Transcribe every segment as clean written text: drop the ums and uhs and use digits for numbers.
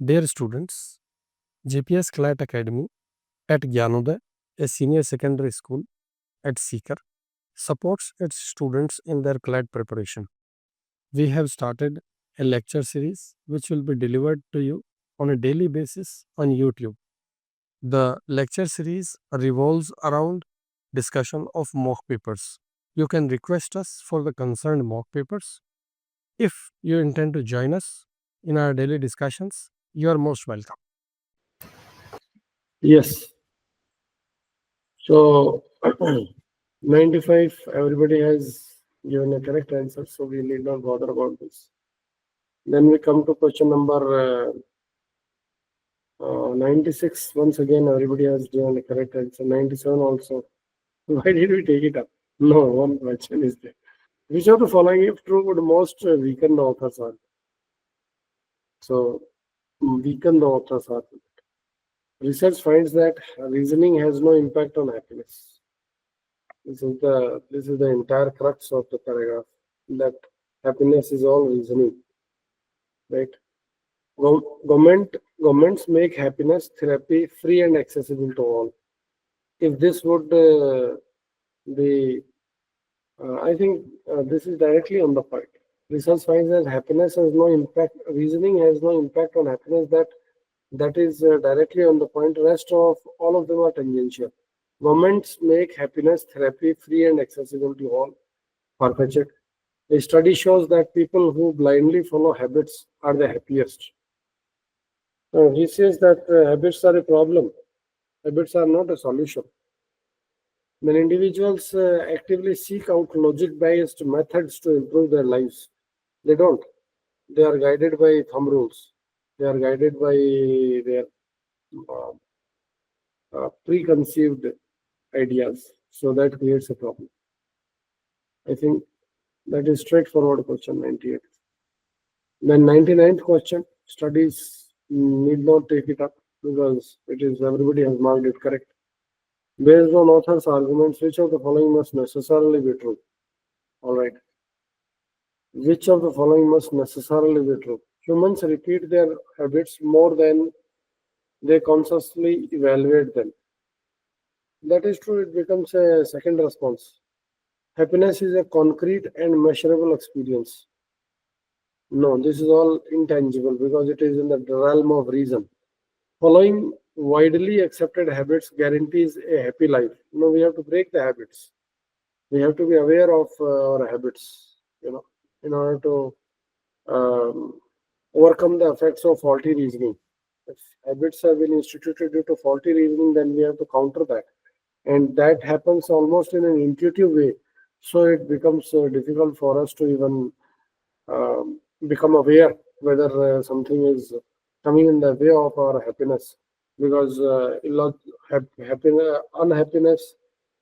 Dear students, GPS CLAT Academy at Gyanodaya, a senior secondary school at Sikar, supports its students in their CLAT preparation. We have started a lecture series which will be delivered to you on a daily basis on YouTube. The lecture series revolves around discussion of mock papers. You can request us for the concerned mock papers. If you intend to join us in our daily discussions, you are most welcome. Yes. So 95, everybody has given a correct answer, so we need not bother about this. Then we come to question number 96. Once again, everybody has given a correct answer. 97 also. Why did we take it up? No, one question is there. Which of the following, if true, would most weaken the author's argument? So, weaken the author's argument. Research finds that reasoning has no impact on happiness. This is the entire crux of the paragraph, that happiness is all reasoning, right? Governments make happiness therapy free and accessible to all. If this would be, I think this is directly on the point. Research finds that happiness has no impact. Reasoning has no impact on happiness. That is directly on the point. Rest of all of them are tangential. Governments make happiness therapy free and accessible to all. Far-fetched. A study shows that people who blindly follow habits are the happiest. He says that habits are a problem. Habits are not a solution. When individuals actively seek out logic-based methods to improve their lives, they don't. They are guided by thumb rules. They are guided by their uh, preconceived ideas. So that creates a problem. I think that is straightforward question 98. Then 99th question, studies need not take it up because it is everybody has marked it correct. Based on author's arguments, which of the following must necessarily be true? All right. Which of the following must necessarily be true? Humans repeat their habits more than they consciously evaluate them. That is true, it becomes a second response. Happiness is a concrete and measurable experience. No, this is all intangible because it is in the realm of reason. Following widely accepted habits guarantees a happy life. No, we have to break the habits. We have to be aware of our habits, in order to overcome the effects of faulty reasoning. If habits have been instituted due to faulty reasoning, then we have to counter that. And that happens almost in an intuitive way. So it becomes difficult for us to even become aware whether something is coming in the way of our happiness, because unhappiness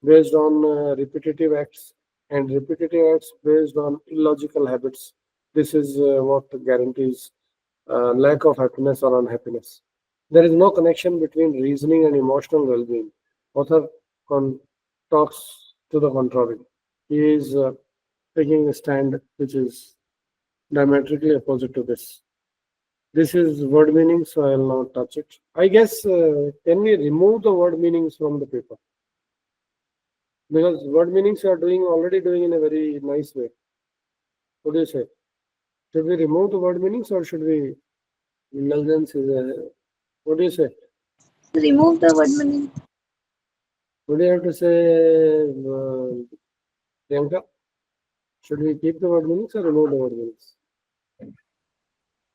based on repetitive acts and repetitive acts based on illogical habits. This is what guarantees lack of happiness or unhappiness. There is no connection between reasoning and emotional well-being. Author talks to the contrary. He is taking a stand which is diametrically opposite to this. This is word meaning, so I will not touch it. I guess, can we remove the word meanings from the paper? Because word meanings you are already doing in a very nice way. What do you say? Should we remove the word meanings or should we indulgence is a, what do you say? Remove the word meaning. What do you have to say, Priyanka? Should we keep the word meanings or remove the word meanings?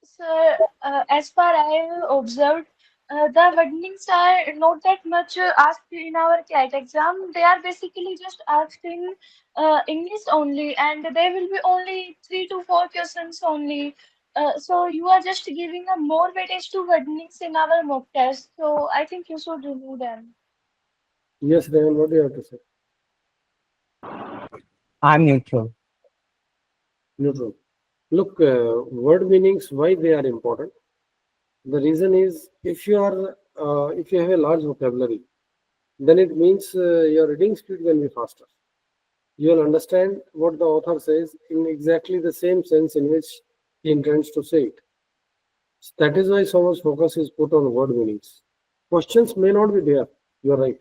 Sir, as far I have observed, the wordings are not that much asked in our CLAT exam. They are basically just asked in English only, and there will be only 3 to 4 questions only. So you are just giving a more weightage to wordings in our mock test. So I think you should remove them. Yes, Rayan, what do you have to say? I'm neutral. Neutral. Look, word meanings, why they are important? The reason is if you have a large vocabulary, then it means your reading speed will be faster. You will understand what the author says in exactly the same sense in which he intends to say it. That is why so much focus is put on word meanings. Questions may not be there. You're right.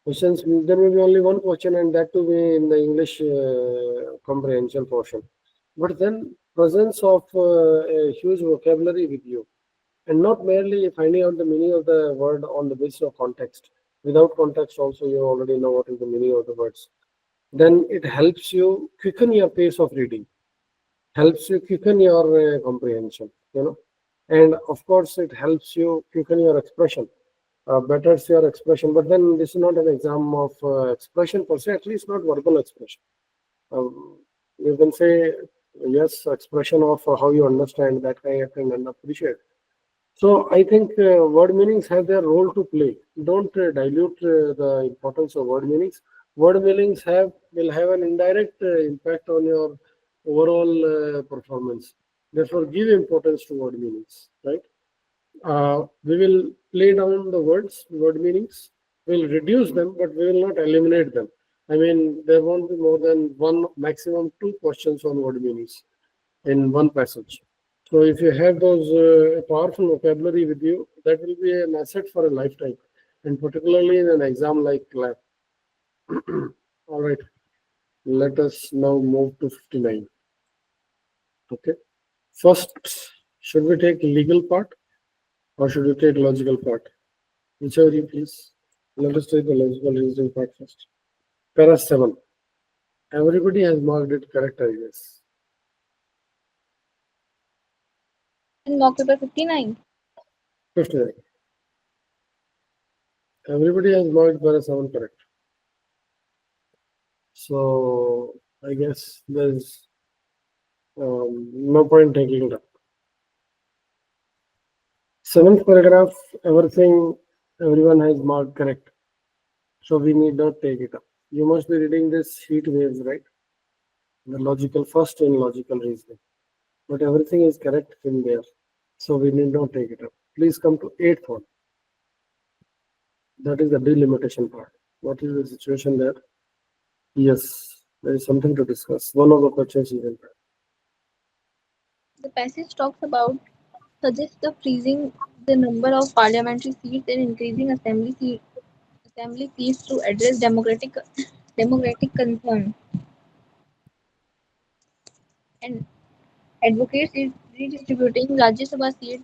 Questions, there may be only one question, and that to be in the English comprehension portion. But then, presence of a huge vocabulary with you, and not merely finding out the meaning of the word on the basis of context. Without context, also, you already know what is the meaning of the words. Then it helps you quicken your pace of reading, helps you quicken your comprehension, and of course, it helps you quicken your expression, betters your expression. But then this is not an exam of expression per se, at least not verbal expression. Um, you can say yes, expression of how you understand that kind of thing and appreciate. So I think word meanings have their role to play. Don't dilute the importance of word meanings. Word meanings will have an indirect impact on your overall performance. Therefore, give importance to word meanings. Right? We will play down the word meanings. We'll reduce them, but we will not eliminate them. I mean, there won't be more than one, maximum two questions on word meanings in one passage. So if you have those powerful vocabulary with you, that will be an asset for a lifetime, and particularly in an exam like CLAT. All right, let us now move to 59. Okay. First, should we take legal part or should we take logical part? Whichever you please. Let us take the logical reasoning part first. Para 7. Everybody has marked it correct, I guess. In mock paper 59. 59. Everybody has marked para 7 correct. So I guess there's no point taking it up. Seventh paragraph, everything everyone has marked correct. So we need not take it up. You must be reading this heat waves, right? The logical first in logical reasoning. But everything is correct in there. So we need not take it up. Please come to eighth one. That is the delimitation part. What is the situation there? Yes, there is something to discuss. One of the questions is in there. The passage talks about suggests the freezing the number of parliamentary seats and increasing assembly seats to address democratic concern, and advocates redistributing Rajya Sabha seats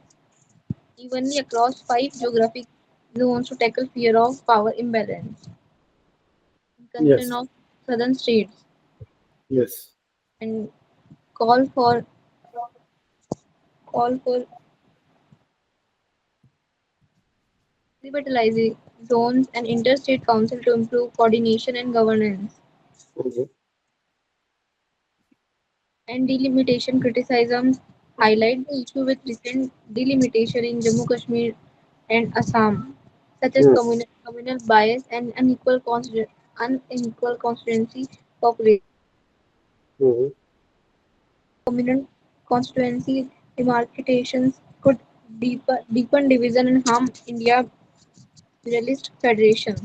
evenly across 5 geographic zones to tackle fear of power imbalance and concern Yes, of southern states, yes. and call for call for revitalizing zones and interstate council to improve coordination and governance. Mhm, And delimitation criticisms highlight the issue with recent delimitation in Jammu Kashmir and Assam, such as mhm, communal bias and unequal constituency population. mhm, Communal constituency demarcations could deepen division and harm India Federalist Federation.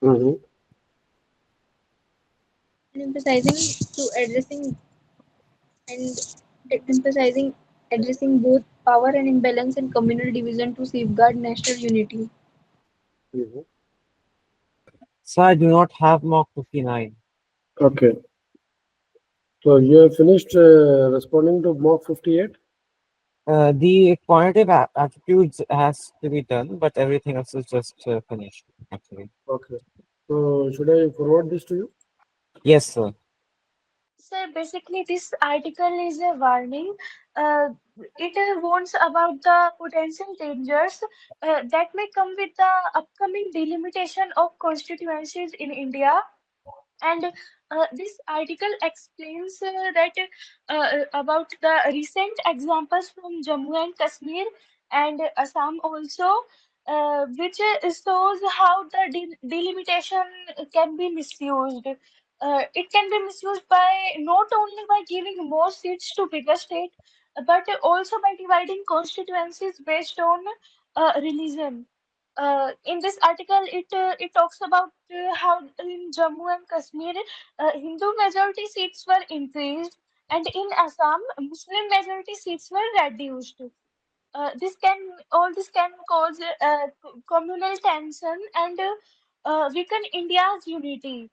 mhm, And and emphasizing addressing both power and imbalance and communal division to safeguard national unity. mhm. So I do not have Mock 59. Okay. So you have finished responding to mock 58? The quantitative attitudes has to be done, but everything else is just finished, actually. Okay. So should I forward this to you? Yes, sir. So basically, this article is a warning. Uh, it warns about the potential dangers that may come with the upcoming delimitation of constituencies in India. And this article explains that about the recent examples from Jammu and Kashmir and Assam also, which shows how the delimitation can be misused. It can be misused by not only by giving more seats to bigger state, but also by dividing constituencies based on religion. In this article, it talks about how in Jammu and Kashmir, Hindu majority seats were increased, and in Assam, Muslim majority seats were reduced. This can cause communal tension and weaken India's unity.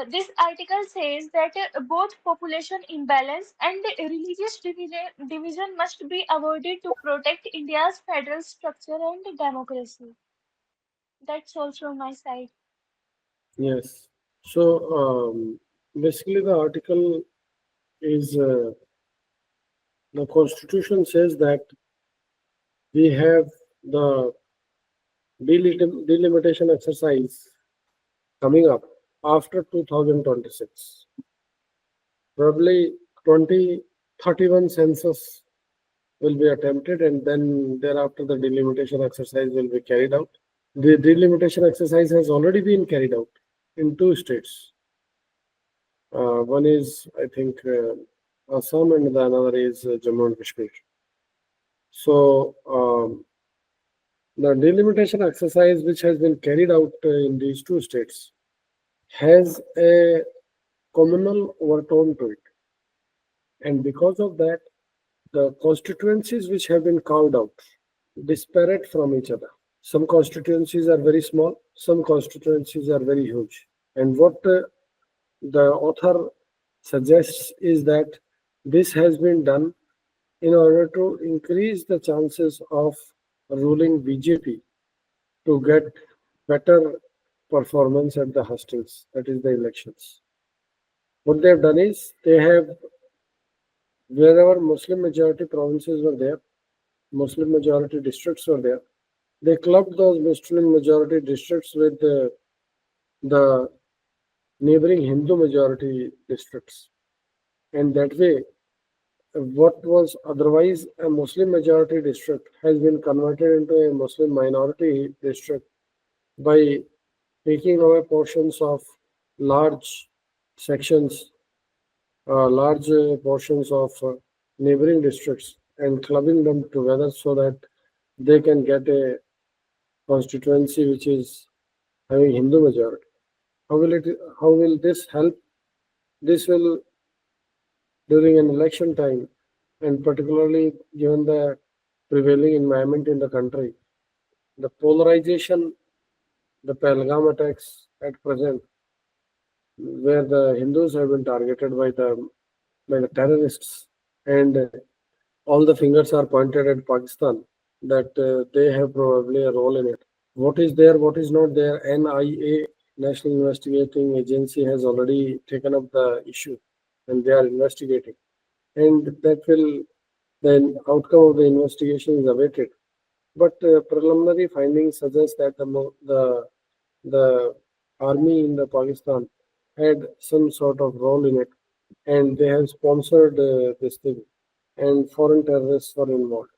This article says that both population imbalance and division must be avoided to protect India's federal structure and democracy. That's all from my side. Yes. So basically, the article is the Constitution says that we have the delimitation exercise coming up after 2026. Probably 2031 census will be attempted, and then thereafter the delimitation exercise will be carried out. The delimitation exercise has already been carried out in two states. One is, I think, Assam, and the another is Jammu and Kashmir. So, the delimitation exercise, which has been carried out in these two states, has a communal overtone to it. And because of that, the constituencies which have been carved out disparate from each other. Some constituencies are very small, some constituencies are very huge. And what the author suggests is that this has been done in order to increase the chances of ruling BJP to get better performance at the hustings, that is the elections. What they have done is they have, wherever Muslim majority provinces were there, Muslim majority districts were there, they clubbed those Muslim majority districts with the neighboring Hindu majority districts. And that way, what was otherwise a Muslim majority district has been converted into a Muslim minority district by taking away portions of large sections, large portions of neighboring districts and clubbing them together so that they can get a constituency which is having Hindu majority. How will this help? This will, during an election time, and particularly given the prevailing environment in the country, the polarization, the Pahalgam attacks at present, where the Hindus have been targeted by the terrorists, and all the fingers are pointed at Pakistan, that they have probably a role in it. What is there, what is not there? NIA, National Investigating Agency, has already taken up the issue, and they are investigating. And that will, then outcome of the investigation is awaited. But preliminary findings suggest that the army in the Pakistan had some sort of role in it, and they have sponsored this thing, and foreign terrorists were involved.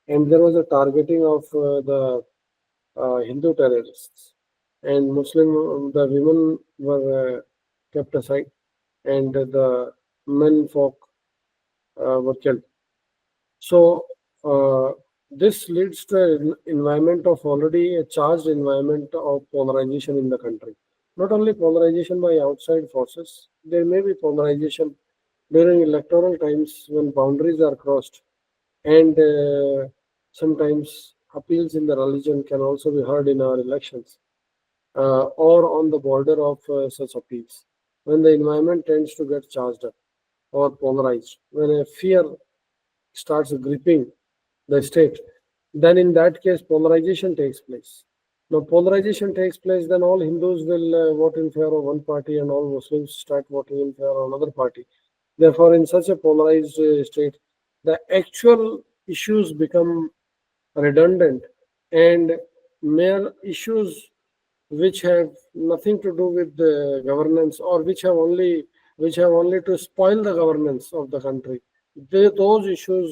And there was a targeting of the Hindu terrorists, and the women were kept aside, and the men folk were killed. So this leads to an environment of already a charged environment of polarization in the country. Not only polarization by outside forces, there may be polarization during electoral times when boundaries are crossed, and sometimes appeals in the religion can also be heard in our elections, or on the border of such appeals. When the environment tends to get charged up or polarized, when a fear starts gripping the state, then in that case polarization takes place. Now polarization takes place, then all Hindus will vote in favor of one party, and all Muslims start voting in favor of another party. Therefore, in such a polarized state, the actual issues become redundant, and mere issues which have nothing to do with the governance, or which have only to spoil the governance of the country, those issues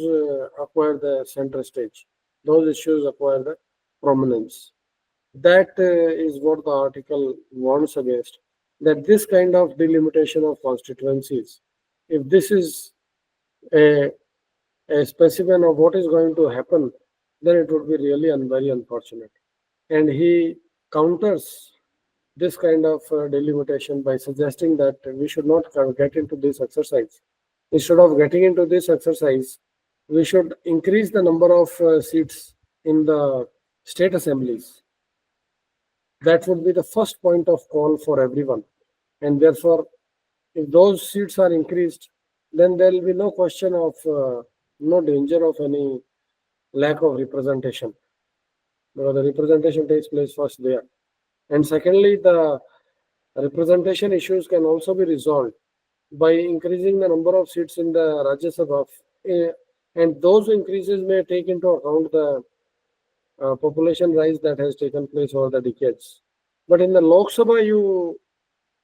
acquire the center stage. Those issues acquire the prominence. That is what the article warns against. That this kind of delimitation of constituencies, if this is a specimen of what is going to happen, then it would be really very unfortunate. And he counters this kind of delimitation by suggesting that we should not get into this exercise. Instead of getting into this exercise, we should increase the number of seats in the state assemblies. That would be the first point of call for everyone. And therefore, if those seats are increased, then there will be no question of no danger of any lack of representation, because the representation takes place first there. And secondly, the representation issues can also be resolved by increasing the number of seats in the Rajya Sabha, eh, and those increases may take into account the population rise that has taken place over the decades. But in the Lok Sabha, you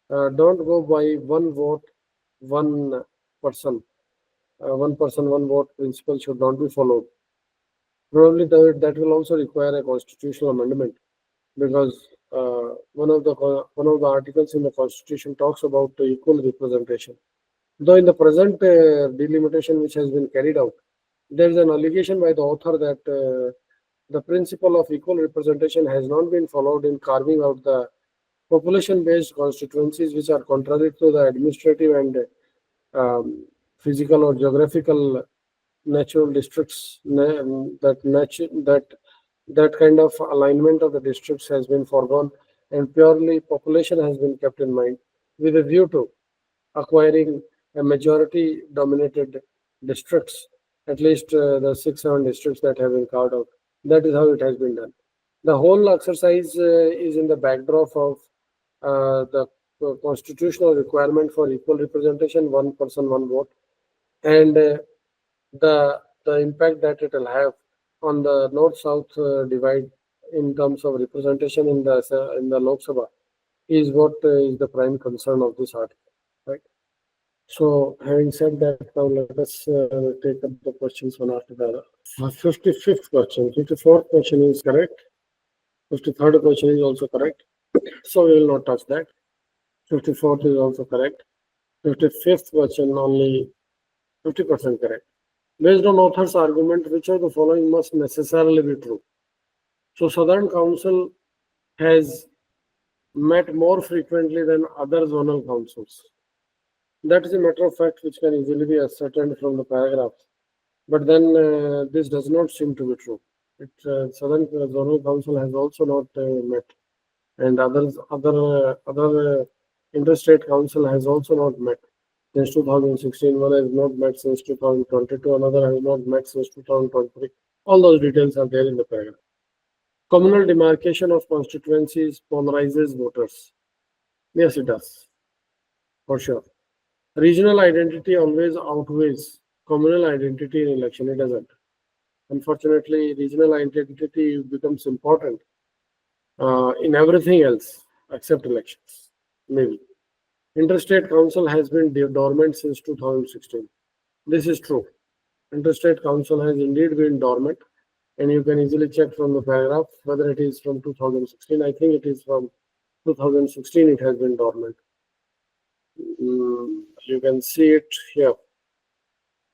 don't go by one vote, one person. One person, one vote principle should not be followed. Probably that will also require a constitutional amendment, because one of the articles in the constitution talks about equal representation. Though in the present delimitation which has been carried out, there is an allegation by the author that the principle of equal representation has not been followed in carving out the population-based constituencies, which are contrary to the administrative and physical or geographical natural districts. That kind of alignment of the districts has been foregone, and purely population has been kept in mind with a view to acquiring a majority dominated districts, at least the 6 7 districts that have been carved out. That is how it has been done. The whole exercise is in the backdrop of the constitutional requirement for equal representation, one person, one vote, and the impact that it will have on the north-south divide in terms of representation in the Lok Sabha is what is the prime concern of this article, right? So, having said that, now let us take up the questions one after the other. 55th question, 54th question is correct. 53rd question is also correct. So we will not touch that. 54th is also correct. 55th question only 50% correct. Based on author's argument, which of the following must necessarily be true? So Southern Council has met more frequently than other zonal councils. That is a matter of fact which can easily be ascertained from the paragraph. But then this does not seem to be true. Southern Zonal Council has also not met, and other interstate council has also not met since 2016. One has not met since 2022. Another has not met since 2023. All those details are there in the paragraph. Communal demarcation of constituencies polarizes voters. Yes, it does, for sure. Regional identity always outweighs communal identity in election. It doesn't. Unfortunately, regional identity becomes important in everything else except elections. Maybe. Interstate Council has been dormant since 2016. This is true. Interstate Council has indeed been dormant, and you can easily check from the paragraph whether it is from 2016. I think it is from 2016 it has been dormant. You can see it here.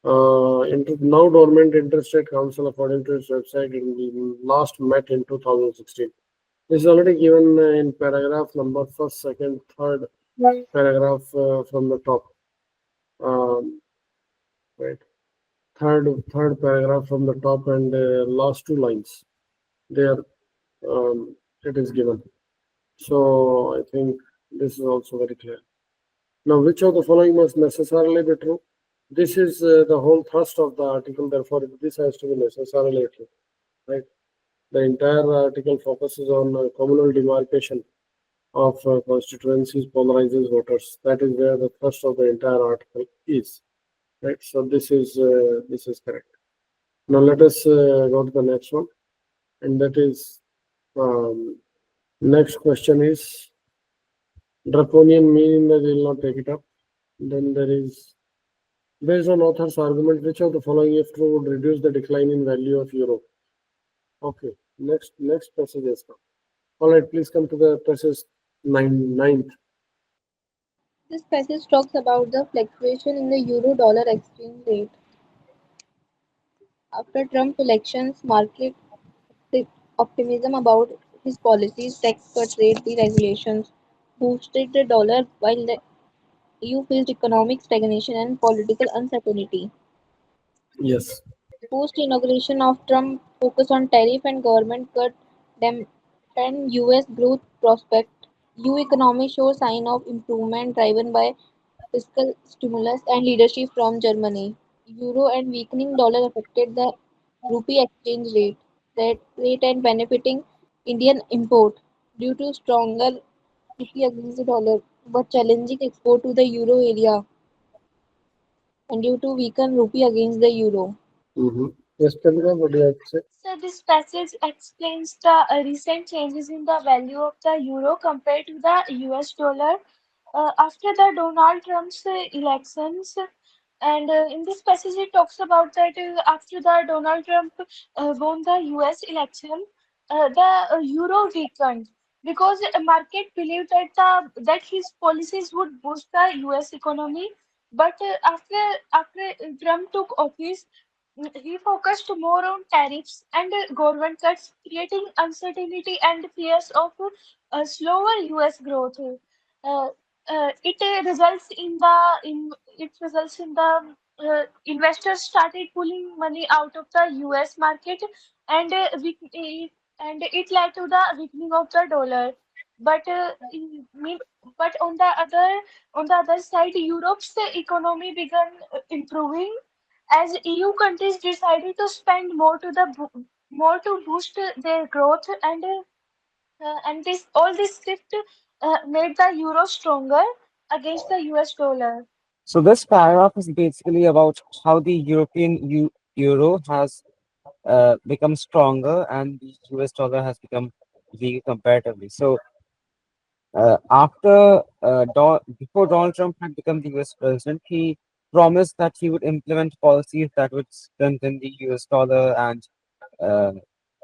Now dormant Interstate Council, according to its website, last met in 2016. This is already given in paragraph number first, second, third paragraph from the top. Right, third paragraph from the top, and last two lines. There, it is given. So I think this is also very clear. Now, which of the following must necessarily be true? This is the whole thrust of the article. Therefore, this has to be necessarily true, right? The entire article focuses on communal demarcation of constituencies polarizes voters. That is where the thrust of the entire article is, right? So this is correct. Now let us go to the next one, and that is next question is draconian, meaning that we will not take it up. Then there is, based on author's argument, which of the following, if true, would reduce the decline in value of euro? Okay, next passage has come. All right, please come to the passage ninth. This passage talks about the fluctuation in the euro dollar exchange rate. After Trump elections, market optimism about his policies, tax cut rate deregulations, boosted the dollar while the EU faced economic stagnation and political uncertainty. Yes. post-inauguration of Trump focus on tariff and government cut dampen U.S. growth prospect. U economy shows sign of improvement driven by fiscal stimulus and leadership from Germany. Euro and weakening dollar affected the rupee exchange rate and benefiting Indian import due to stronger rupee against the dollar, but challenging export to the euro area and due to weakened rupee against the euro. Mm-hmm. Yes, Chandra, what do you have to say? So this passage explains the recent changes in the value of the euro compared to the US dollar after the Donald Trump's elections. And in this passage, it talks about that after the Donald Trump won the US election, the euro weakened because a market believed that his policies would boost the US economy. But after Trump took office, he focused more on tariffs and government cuts, creating uncertainty and fears of slower U.S. growth. Uh, it results in the investors started pulling money out of the U.S. market, and and it led to the weakening of the dollar. But but on the other side, Europe's economy began improving as EU countries decided to spend more to boost their growth, and this shift made the euro stronger against the US dollar. So this paragraph is basically about how the euro has become stronger and the US dollar has become weaker comparatively. So before Donald Trump had become the US president, he promised that he would implement policies that would strengthen the US dollar and uh,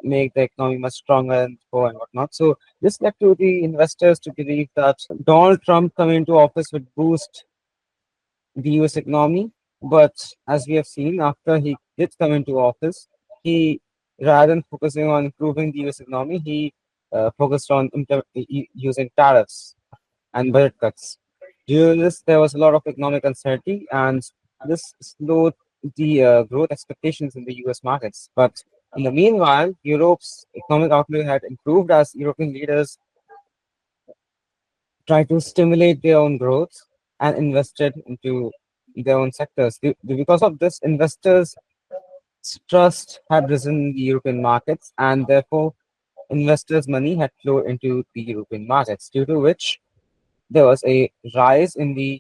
make the economy much stronger and whatnot. So this led to the investors to believe that Donald Trump coming into office would boost the US economy. But as we have seen, after he did come into office, he, rather than focusing on improving the US economy, he focused on using tariffs and budget cuts. Due to this, there was a lot of economic uncertainty, and this slowed the growth expectations in the US markets. But in the meanwhile, Europe's economic outlook had improved as European leaders tried to stimulate their own growth and invested into their own sectors. Because of this, investors' trust had risen in the European markets, and therefore, investors' money had flowed into the European markets, due to which there was a rise in the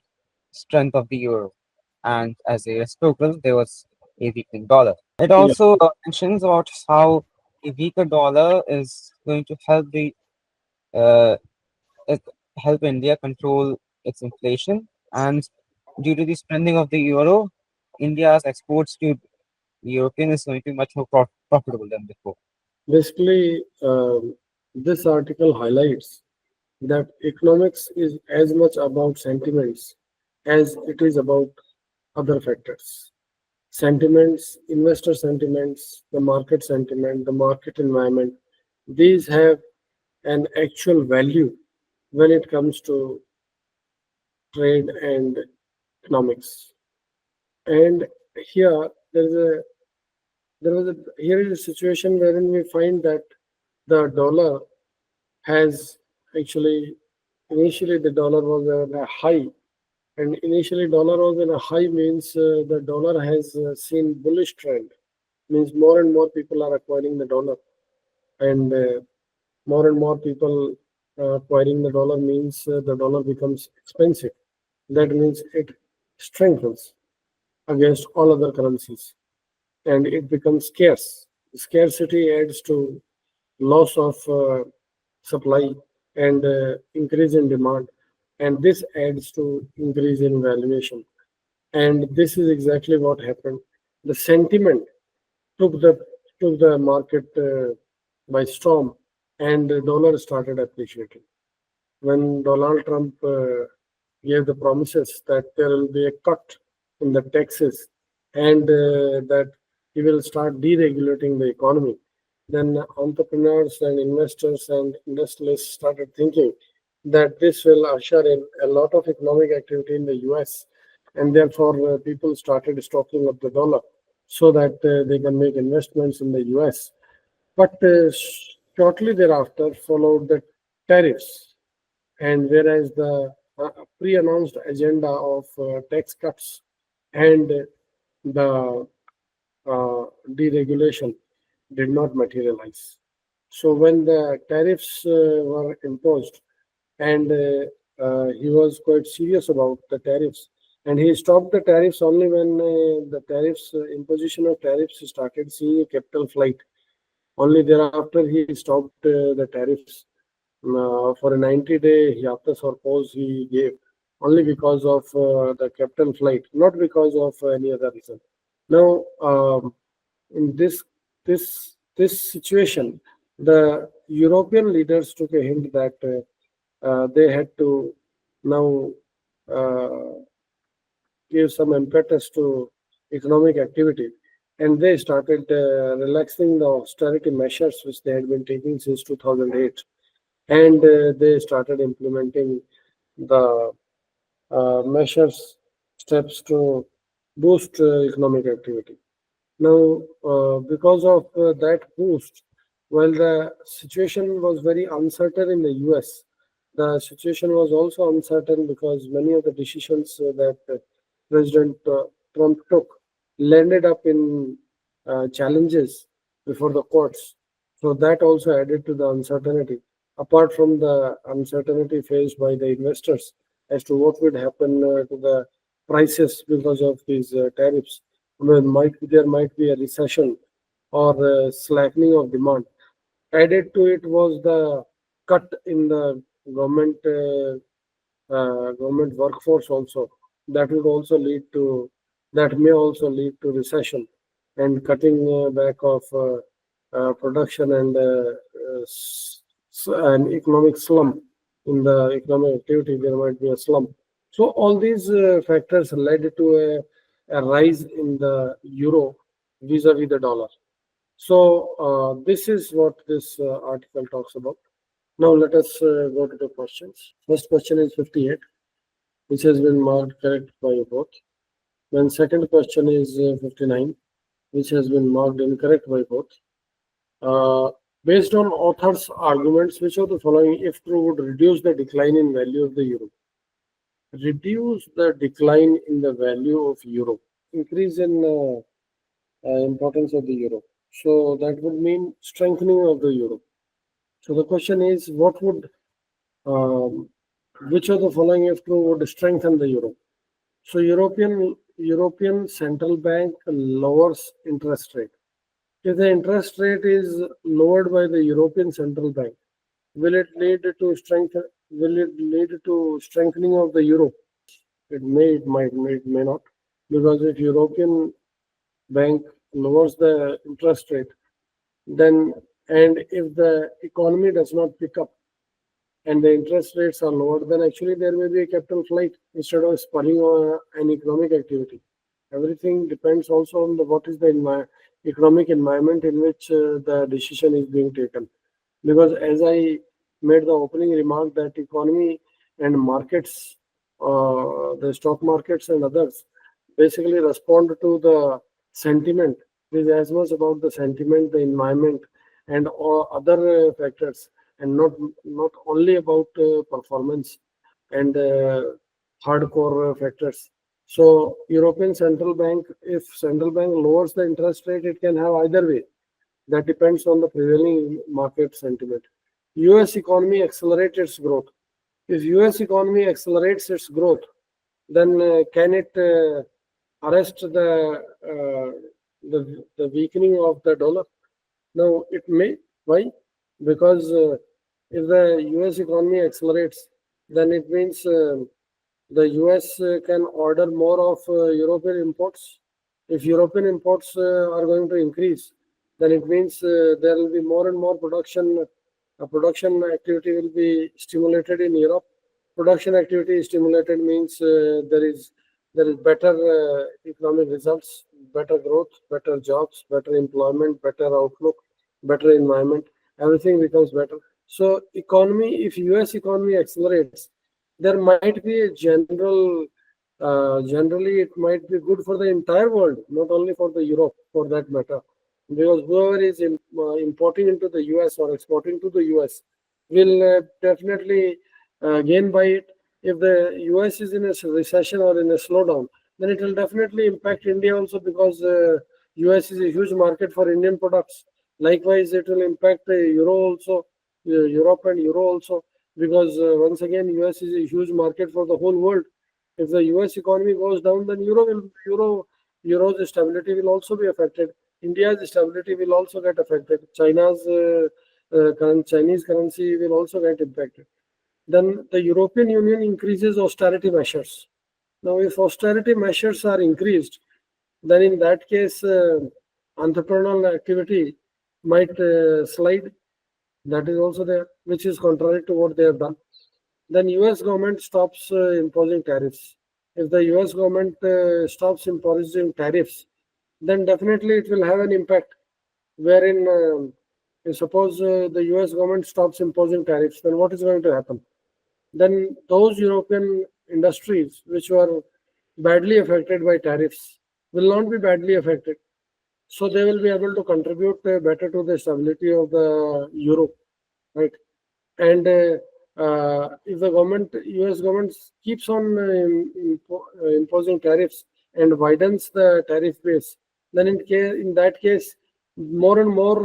strength of the euro, and as a reciprocal, there was a weakening dollar. It Yeah, also mentions about how a weaker dollar is going to uh, it help India control its inflation, and due to the strengthening of the euro, India's exports to the European is going to be much more profitable than before. basically, this article highlights that economics is as much about sentiments as it is about other factors. Sentiments, investor sentiments, the market sentiment, the market environment, these have an actual value when it comes to trade and economics. And here there was a here is a situation wherein we find that the dollar has actually initially the dollar was at a high, and initially dollar was in a high means the dollar has seen bullish trend, means more and more people are acquiring the dollar, and more and more people acquiring the dollar means the dollar becomes expensive. That means it strengthens against all other currencies, and it becomes scarce. Scarcity adds to loss of supply and increase in demand, and this adds to increase in valuation. And this is exactly what happened. The sentiment took the market by storm, and the dollar started appreciating. When Donald Trump gave the promises that there will be a cut in the taxes and that he will start deregulating the economy, then entrepreneurs and investors and industrialists started thinking that this will usher in a lot of economic activity in the US, and therefore people started stocking up the dollar. so that they can make investments in the US. But shortly thereafter followed the tariffs, and whereas the pre-announced agenda of tax cuts and the deregulation did not materialize. So when the tariffs were imposed, and he was quite serious about the tariffs, and he stopped the tariffs only when the tariffs imposition of tariffs started seeing a capital flight. Only thereafter he stopped the tariffs. For a 90-day hiatus or pause he gave, only because of the capital flight, not because of any other reason. Now, in this situation, the European leaders took a hint that they had to now uh, give some impetus to economic activity, and they started relaxing the austerity measures which they had been taking since 2008, and they started implementing the measures, steps to boost economic activity. Now, because of that boost, while the situation was very uncertain in the US, the situation was also uncertain because many of the decisions that President Trump took landed up in challenges before the courts. So that also added to the uncertainty, apart from the uncertainty faced by the investors as to what would happen to the prices because of these tariffs. There might be a recession or a slackening of demand. Added to it was the cut in the government workforce also. That would also lead to that may also lead to recession and cutting back of production and an economic slump in the economic activity. There might be a slump. So all these factors led to a rise in the euro vis-a-vis the dollar. So this is what this article talks about. Now let us go to the questions. First question is 58, which has been marked correct by both. Then second question is 59, which has been marked incorrect by both. Based on author's arguments, which of the following, if true, would reduce the decline in value of the euro? Reduce the decline in the value of euro. Increase in importance of the euro. So that would mean strengthening of the euro. So the question is, what would, which of the following, if true, would strengthen the euro? So European Central Bank lowers interest rate. If the interest rate is lowered by the European Central Bank, will it lead to strengthen? Will it lead to strengthening of the euro? It may, it may not, because if European Bank lowers the interest rate, then and if the economy does not pick up and the interest rates are lower, then actually there may be a capital flight instead of spurring an economic activity. Everything depends also on what is the economic environment in which the decision is being taken. Because as I made the opening remark that economy and markets, the stock markets and others, basically respond to the sentiment. It is as much about the sentiment, the environment, and all other factors, and not only about performance and hardcore factors. So European Central Bank, if Central Bank lowers the interest rate, it can have either way. That depends on the prevailing market sentiment. US economy accelerates its growth. If US economy accelerates its growth, then can it arrest the weakening of the dollar? No, it may. Why? Because if the US economy accelerates, then it means the US can order more of European imports. If European imports are going to increase, then it means there will be more and more production. Production activity will be stimulated in Europe. Production activity stimulated means there is better economic results, better growth, better jobs, better employment, better outlook, better environment. Everything becomes better. So economy, if US economy accelerates, there might be a general generally it might be good for the entire world, not only for the Europe, for that matter, because whoever is importing into the US or exporting to the US will definitely gain by it. If the US is in a recession or in a slowdown, then it will definitely impact India also, because US is a huge market for Indian products. Likewise, it will impact Euro also, Europe and Euro also, because once again, US is a huge market for the whole world. If the US economy goes down, then Euro's stability will also be affected. India's stability will also get affected. Chinese currency will also get impacted. Then the European Union increases austerity measures. Now, if austerity measures are increased, then in that case, entrepreneurial activity might slide. That is also there, which is contrary to what they have done. Then US government stops imposing tariffs. If the US government stops imposing tariffs, then definitely it will have an impact. Wherein, suppose the US government stops imposing tariffs, then what is going to happen? Then those European industries which were badly affected by tariffs will not be badly affected. So they will be able to contribute better to the stability of the euro, right? And if the US government keeps on imposing tariffs and widens the tariff base, then in that case, more and more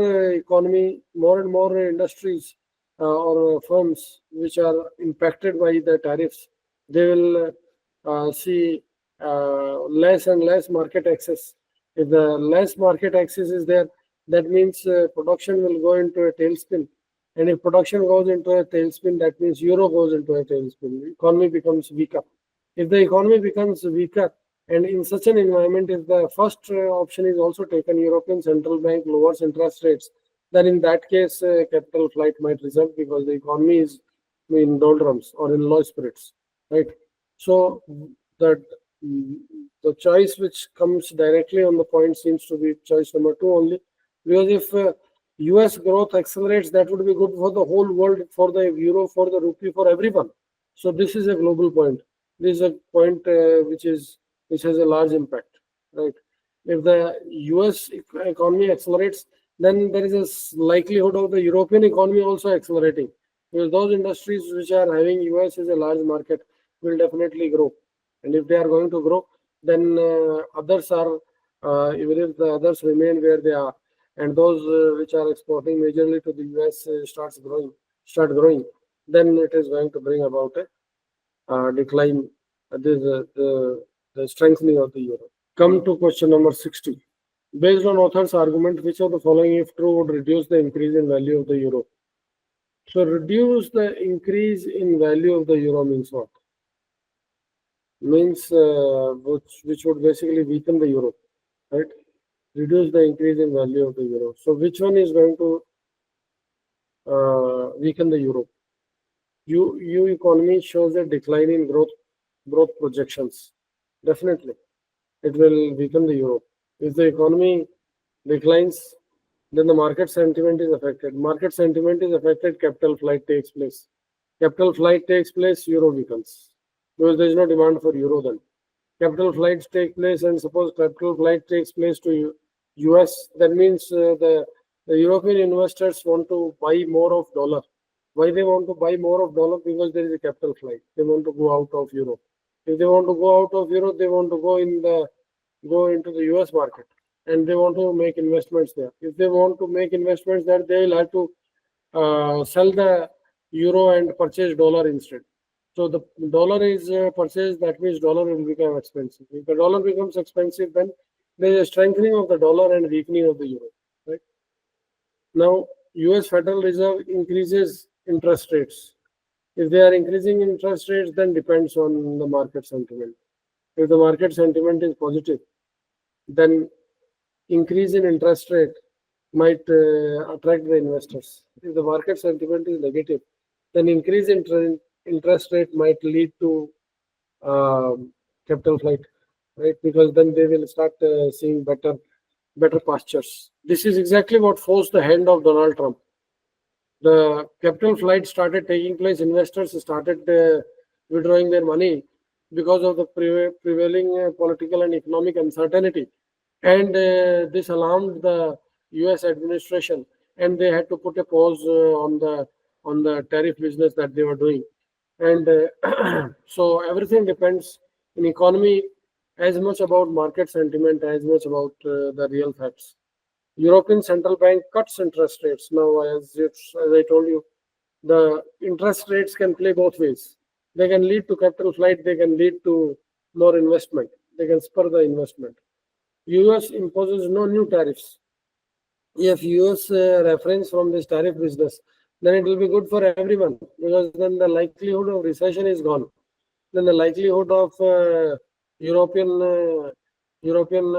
more and more industries or firms which are impacted by the tariffs, they will see less and less market access. If the less market access is there, that means production will go into a tailspin. And if production goes into a tailspin, that means euro goes into a tailspin. The economy becomes weaker. If the economy becomes weaker, and in such an environment, if the first option is also taken, European Central Bank lowers interest rates, then in that case, capital flight might result, because the economy is in doldrums or in low spirits, right? So that the choice which comes directly on the point seems to be choice number 2 only, because if US growth accelerates, that would be good for the whole world, for the euro, for the rupee, for everyone. So this is a global point. This is a point which has a large impact, right? If the US economy accelerates, then there is a likelihood of the European economy also accelerating, because those industries which are having US as a large market will definitely grow. And if they are going to grow, then others are, even if the others remain where they are, and those which are exporting majorly to the US start growing, then it is going to bring about a decline, the strengthening of the euro. Come to question number 60. Based on author's argument, which of the following, if true, would reduce the increase in value of the euro? So reduce the increase in value of the euro means what? Means which would basically weaken the euro, right? Reduce the increase in value of the euro. So which one is going to weaken the euro? EU economy shows a decline in growth projections. Definitely, it will weaken the euro. If the economy declines, then the market sentiment is affected. Market sentiment is affected, capital flight takes place. Capital flight takes place, euro weakens, because there is no demand for euro then. Capital flights take place, and suppose capital flight takes place to US, that means the European investors want to buy more of dollar. Why they want to buy more of dollar? Because there is a capital flight. They want to go out of euro. If they want to go out of euro, they want to go into the US market, and they want to make investments there. If they want to make investments there, they will have to sell the euro and purchase dollar instead. So the dollar is purchased, that means dollar will become expensive. If the dollar becomes expensive, then there is a strengthening of the dollar and weakening of the euro, right? Now, US Federal Reserve increases interest rates. If they are increasing interest rates, then depends on the market sentiment. If the market sentiment is positive, then increase in interest rate might attract the investors. If the market sentiment is negative, then increase in interest rate might lead to capital flight, right? Because then they will start seeing better pastures. This is exactly what forced the hand of Donald Trump. The capital flight started taking place. Investors started withdrawing their money. because of the prevailing political and economic uncertainty. And this alarmed the US administration, and they had to put a pause on the tariff business that they were doing. And so everything depends in economy as much about market sentiment as much about the real facts. European Central Bank cuts interest rates. Now, as I told you, the interest rates can play both ways. They can lead to capital flight, they can lead to more investment, they can spur the investment. US imposes no new tariffs. If US refrains from this tariff business, then it will be good for everyone, because then the likelihood of recession is gone. Then the likelihood of European uh, European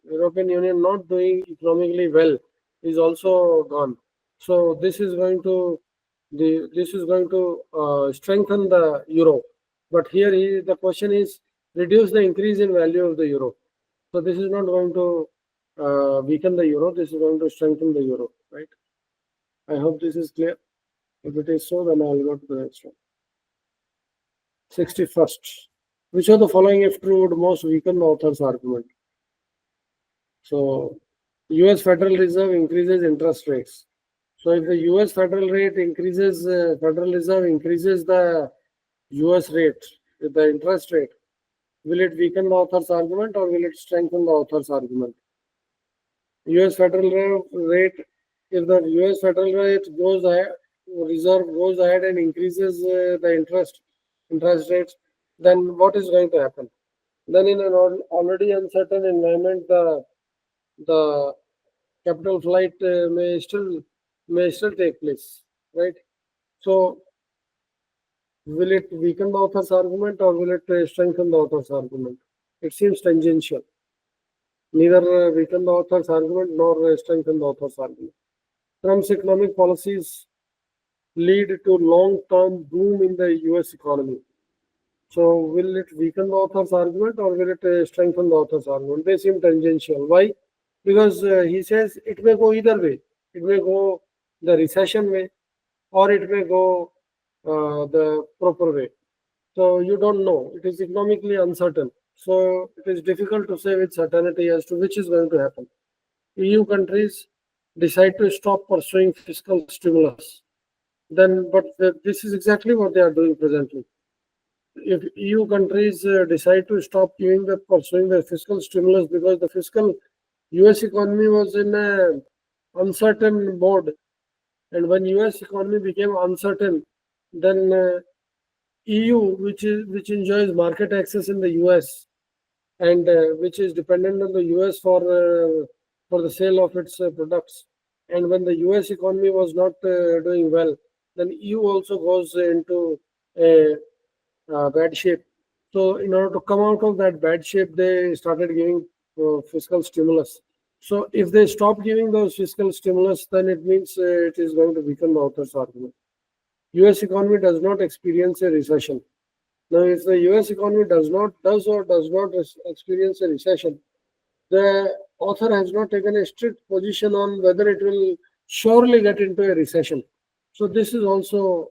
European Union not doing economically well is also gone. So this is going to strengthen the euro. But here the question is reduce the increase in value of the euro. So this is not going to weaken the euro. This is going to strengthen the euro, right? I hope this is clear. If it is so, then I'll go to the next one. 61st. Which of the following, if true, would most weaken the author's argument? So, US Federal Reserve increases interest rates. So, if the US Federal Reserve increases the US rate, the interest rate, will it weaken the author's argument or will it strengthen the author's argument? US Federal Rate, if the US Federal Rate goes ahead, Reserve goes ahead and increases the interest rates, then what is going to happen? Then in an already uncertain environment, the capital flight may still take place, right? So will it weaken the author's argument or will it strengthen the author's argument? It seems tangential. Neither weaken the author's argument nor strengthen the author's argument. Trump's economic policies lead to long-term boom in the US economy. So will it weaken the author's argument or will it strengthen the author's argument? They seem tangential. Why? Because he says it may go either way. It may go the recession way or it may go the proper way. So you don't know. It is economically uncertain. So it is difficult to say with certainty as to which is going to happen. EU countries decide to stop pursuing fiscal stimulus. But this is exactly what they are doing presently. If EU countries decide to stop pursuing the fiscal stimulus because the US economy was in an uncertain mode, and when US economy became uncertain, then EU, which enjoys market access in the US and which is dependent on the US for the sale of its products, and when the US economy was not doing well, then EU also goes into a bad shape. So in order to come out of that bad shape, they started giving fiscal stimulus. So if they stop giving those fiscal stimulus, then it means it is going to weaken the author's argument. US economy does not experience a recession. Now, if the US economy does not experience a recession, the author has not taken a strict position on whether it will surely get into a recession. So this is also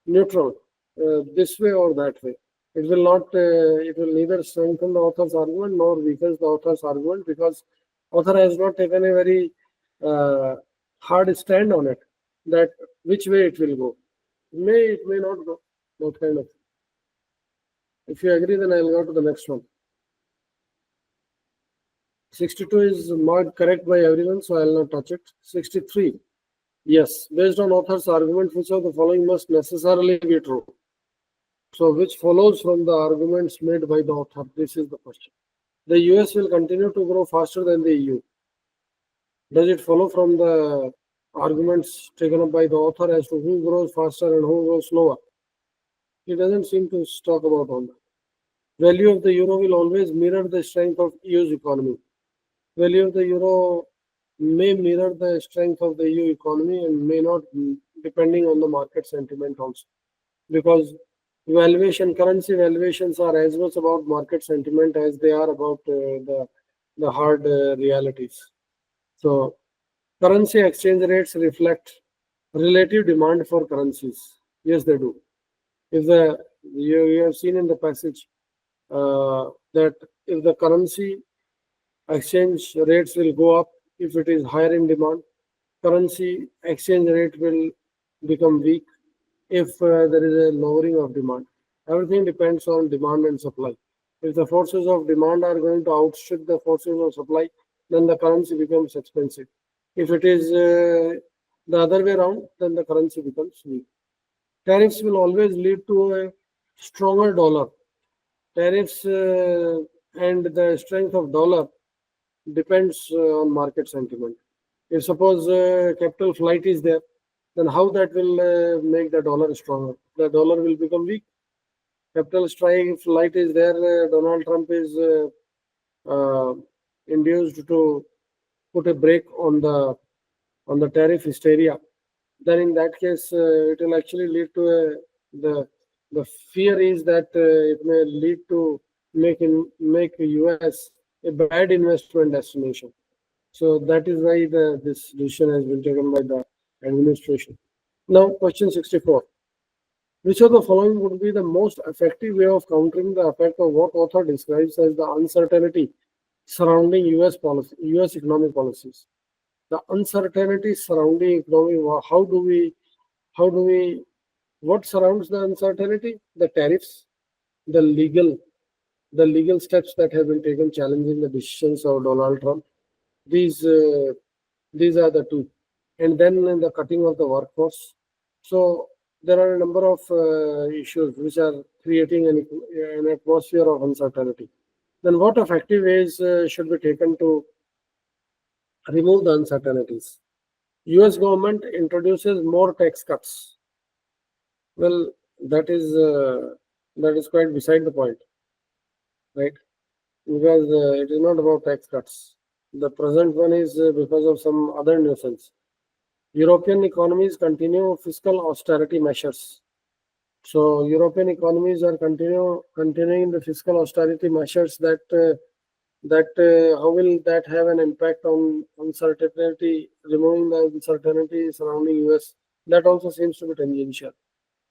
neutral, this way or that way. It will neither strengthen the author's argument nor weaken the author's argument, because author has not taken a very hard stand on it, that which way it will go. It may not go, that kind of. If you agree, then I'll go to the next one. 62 is marked correct by everyone, so I'll not touch it. 63. Yes, based on author's argument, which of the following must necessarily be true? So, which follows from the arguments made by the author? This is the question. The US will continue to grow faster than the EU. Does it follow from the arguments taken up by the author as to who grows faster and who grows slower? He doesn't seem to talk about all that. Value of the euro will always mirror the strength of EU's economy. Value of the euro may mirror the strength of the EU economy and may not, depending on the market sentiment also. Because currency valuations are as much about market sentiment as they are about the hard realities. So currency exchange rates reflect relative demand for currencies. Yes, they do. If the You have seen in the passage that if the currency exchange rates will go up, if it is higher in demand, currency exchange rate will become weak if there is a lowering of demand. Everything depends on demand and supply. If the forces of demand are going to outstrip the forces of supply, then the currency becomes expensive. If it is the other way around, then the currency becomes weak. Tariffs will always lead to a stronger dollar. Tariffs and the strength of dollar depends on market sentiment. If suppose capital flight is there, then how that will make the dollar stronger? The dollar will become weak. Capital strike flight is there. Donald Trump is uh, induced to put a brake on the tariff hysteria. Then in that case, it will actually lead to the the fear is that it may lead to make US a bad investment destination. So that is why this decision has been taken by the administration. Now, question 64. Which of the following would be the most effective way of countering the effect of what author describes as the uncertainty surrounding US economic policies? The uncertainty surrounding economy, how do we, what surrounds the uncertainty? The tariffs, the legal, the legal steps that have been taken challenging the decisions of Donald Trump. These these are the two, and then the cutting of the workforce. So there are a number of issues which are creating an atmosphere of uncertainty. Then what effective ways should be taken to remove the uncertainties? US government introduces more tax cuts. Well, that is quite beside the point, right? Because it is not about tax cuts. The present one is because of some other nuisance. European economies continue fiscal austerity measures. So European economies are continuing the fiscal austerity measures how will that have an impact on uncertainty, removing the uncertainty surrounding US? That also seems to be tangential.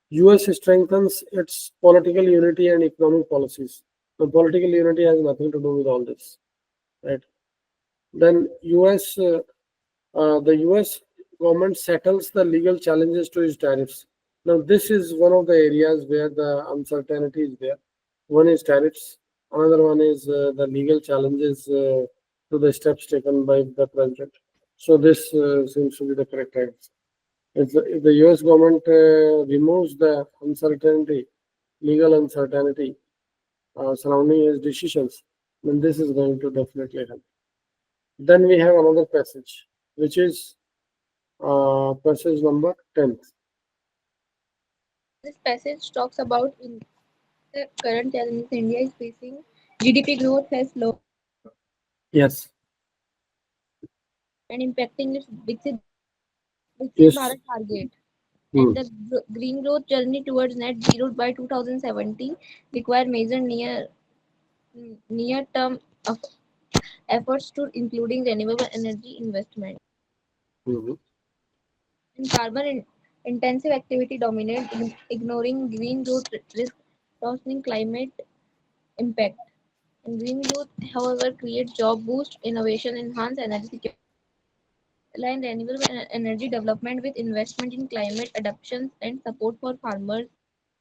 US strengthens its political unity and economic policies. The political unity has nothing to do with all this, right? Then the US government settles the legal challenges to its tariffs. Now, this is one of the areas where the uncertainty is there. One is tariffs, another one is the legal challenges to the steps taken by the president. So, this seems to be the correct answer. If the US government removes the uncertainty, legal uncertainty surrounding its decisions, then this is going to definitely help. Then we have another passage, which is passage number 10. This passage talks about in the current challenges India is facing. GDP growth has slowed Yes, and impacting its Viksit yes. Bharat target. Hmm. And the green growth journey towards net zero by 2070 require major near term efforts to including renewable energy investment Mhm. and intensive activity dominate, ignoring green growth risk worsening climate impact. And green growth, however, creates job boost, innovation, enhance energy security, align renewable energy development with investment in climate adaptation and support for farmers.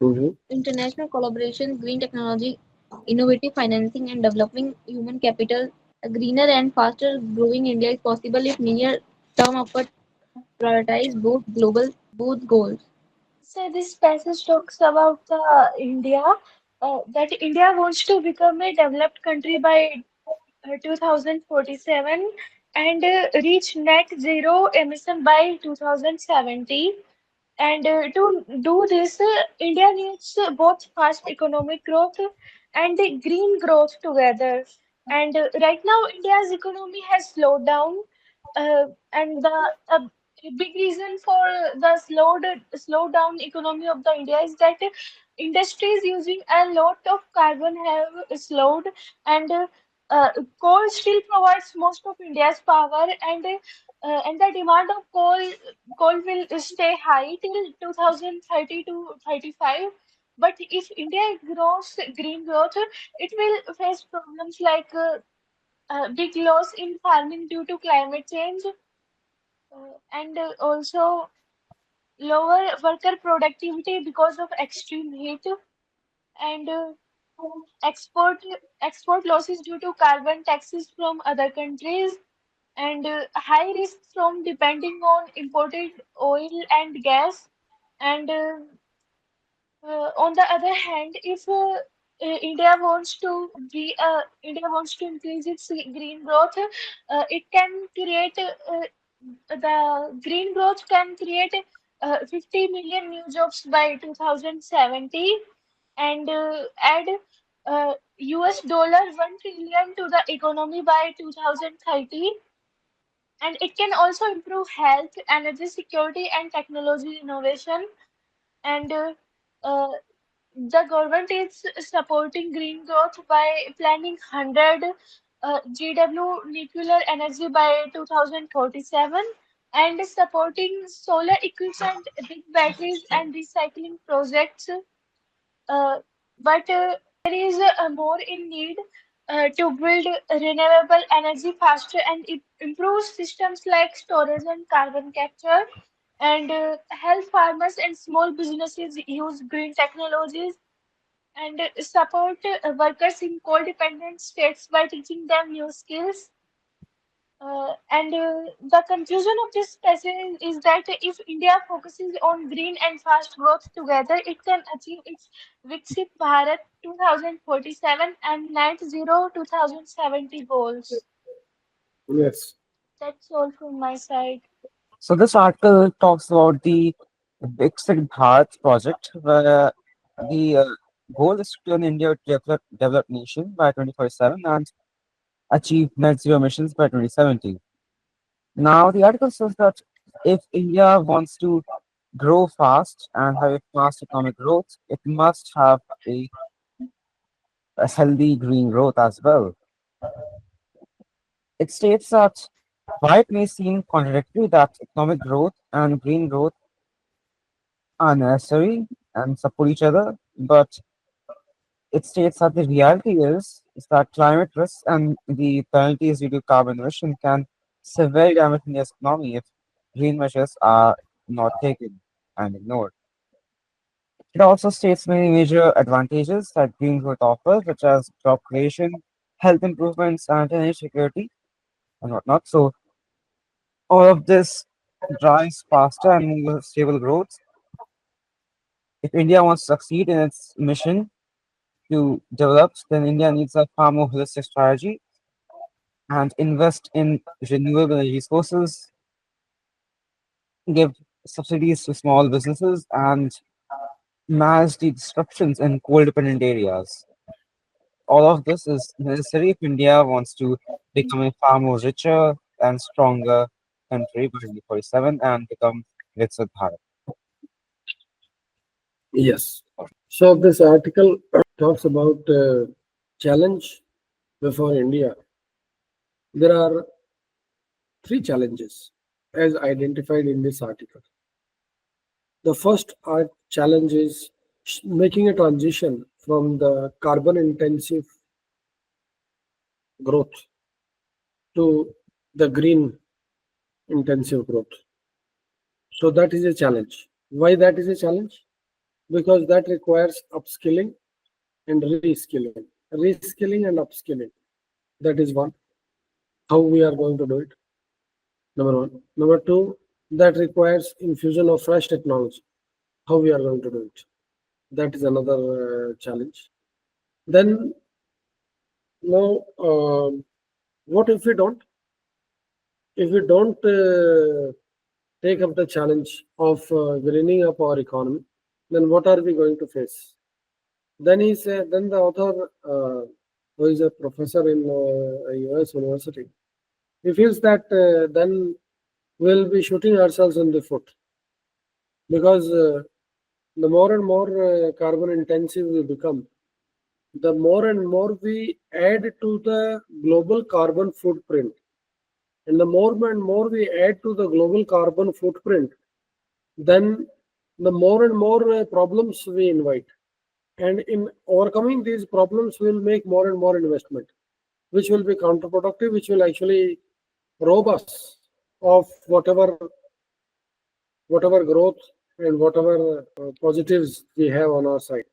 Mhm. International collaboration, green technology, innovative financing, and developing human capital. A greener and faster growing India is possible if near term effort prioritize both goals. So this passage talks about the India that India wants to become a developed country by 2047 and reach net zero emission by 2070. And to do this, India needs both fast economic growth and green growth together. And right now, India's economy has slowed down, and the big reason for the slowed down economy of the India is that industries using a lot of carbon have slowed, and coal still provides most of India's power, and the demand of coal will stay high till 2030 to 35. But if India grows green growth, it will face problems like big loss in farming due to climate change, and also lower worker productivity because of extreme heat, and export export losses due to carbon taxes from other countries, and high risk from depending on imported oil and gas. And on the other hand, if India wants to increase its green growth, it can create the green growth can create 50 million new jobs by 2070, and add US $1 trillion to the economy by 2030. And it can also improve health, energy security, and technology innovation. And the government is supporting green growth by planning 100 GW nuclear energy by 2047, and supporting solar equipment, big batteries, and recycling projects. But there is more in need to build renewable energy faster and improve systems like storage and carbon capture, and help farmers and small businesses use green technologies, and support workers in coal-dependent states by teaching them new skills. And the conclusion of this passage is that if India focuses on green and fast growth together, it can achieve its Viksit Bharat 2047 and Net Zero 2070 goals. Yes. That's all from my side. So this article talks about the Viksit Bharat project, where the goal is to turn India to developed nation by 2047 and achieve net zero emissions by 2070. Now, the article says that if India wants to grow fast and have a fast economic growth, it must have a healthy green growth as well. It states that while it may seem contradictory that economic growth and green growth are necessary and support each other, but it states that the reality is that climate risks and the penalties due to carbon emission can severely damage India's economy if green measures are not taken and ignored. It also states many major advantages that green growth offers, such as job creation, health improvements, and energy security, and whatnot. So all of this drives faster and more stable growth. If India wants to succeed in its mission to develop, then India needs a far more holistic strategy and invest in renewable energy sources, give subsidies to small businesses, and manage the disruptions in coal-dependent areas. All of this is necessary if India wants to become a far more richer and stronger country by 2047 and become Viksit Bharat. Yes. So this article talks about challenge before India. There are three challenges as identified in this article. The first challenge is making a transition from the carbon intensive growth to the green intensive growth. So that is a challenge. Why that is a challenge? Because that requires upskilling and reskilling. Reskilling and upskilling. That is one. How we are going to do it? Number one. Number two, that requires infusion of fresh technology. How we are going to do it? That is another challenge. Then, now, what if we don't? If we don't take up the challenge of greening up our economy, then what are we going to face? Then he said, then the author, who is a professor in a US university, he feels that then we'll be shooting ourselves in the foot, because the more and more carbon intensive we become, the more and more we add to the global carbon footprint. And the more and more we add to the global carbon footprint, then the more and more problems we invite. And in overcoming these problems, we will make more and more investment, which will be counterproductive, which will actually rob us of whatever growth and whatever positives we have on our side.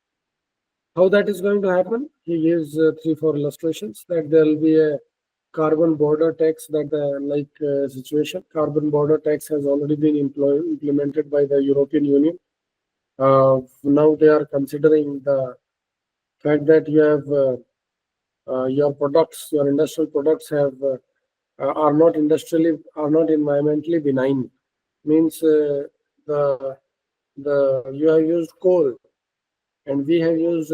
How that is going to happen? He gives 3-4 illustrations that there will be a carbon border tax that situation. Carbon border tax has already been implemented by the European Union. Now they are considering the fact that you have your products, your industrial products are not environmentally benign. Means the you have used coal and we have used